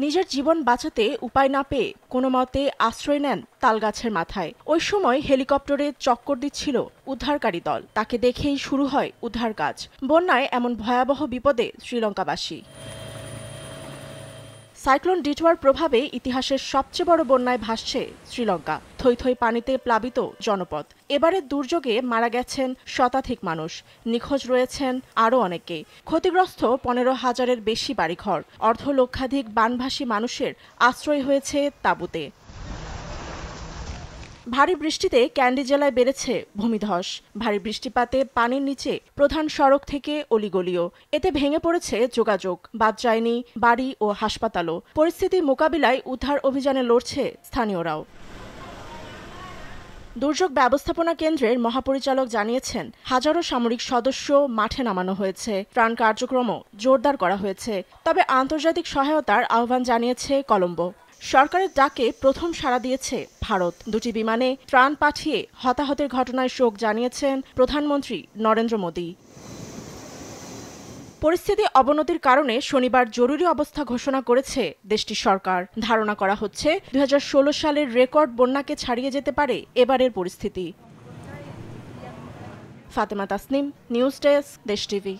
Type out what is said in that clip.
নিজের জীবন বাঁচাতে উপায় না পেয়ে কোনো মতে আশ্রয় নেন তালগাছের মাথায়। ওই সময় হেলিকপ্টারে চক্কর দিচ্ছিল উদ্ধারকারী দল। তাকে দেখেই শুরু হয় উদ্ধার কাজ। বন্যায় এমন ভয়াবহ বিপদে শ্রীলঙ্কাবাসী। সাইক্লোন ডিটোয়ার প্রভাবে ইতিহাসের সবচেয়ে বড় বন্যায় ভাসছে শ্রীলঙ্কা। থই থই পানিতে প্লাবিত জনপদ। এবারের দুর্যোগে মারা গেছেন শতাধিক মানুষ, নিখোঁজ রয়েছেন আরও অনেকে। ক্ষতিগ্রস্ত 15,000-এর বেশি বাড়িঘর। অর্ধলক্ষাধিক বানভাসী মানুষের আশ্রয় হয়েছে তাঁবুতে। ভারী বৃষ্টিতে ক্যান্ডি জেলায় বেড়েছে ভূমিধস। ভারী বৃষ্টিপাতে পানির নিচে প্রধান সড়ক থেকে অলিগলিও। এতে ভেঙে পড়েছে যোগাযোগ, বাদ যায়নি বাড়ি ও হাসপাতালও। পরিস্থিতি মোকাবিলায় উদ্ধার অভিযানে লড়ছে স্থানীয়রাও। দুর্যোগ ব্যবস্থাপনা কেন্দ্রের মহাপরিচালক জানিয়েছেন, হাজারো সামরিক সদস্য মাঠে নামানো হয়েছে। ত্রাণ কার্যক্রমও জোরদার করা হয়েছে। তবে আন্তর্জাতিক সহায়তার আহ্বান জানিয়েছে কলম্বো। সরকারের ডাকে প্রথম সাড়া দিয়েছে ভারত। দুটি বিমানে ত্রাণ পাঠিয়ে হতাহতের ঘটনায় শোক জানিয়েছেন প্রধানমন্ত্রী নরেন্দ্র মোদী। পরিস্থিতি অবনতির কারণে শনিবার জরুরি অবস্থা ঘোষণা করেছে দেশটির সরকার। ধারণা করা হচ্ছে 2016 সালের রেকর্ড বন্যাকে ছাড়িয়ে যেতে পারে এবারের পরিস্থিতি। ফাতেমা তাসনিম, নিউজ ডেস্ক, দেশ টিভি।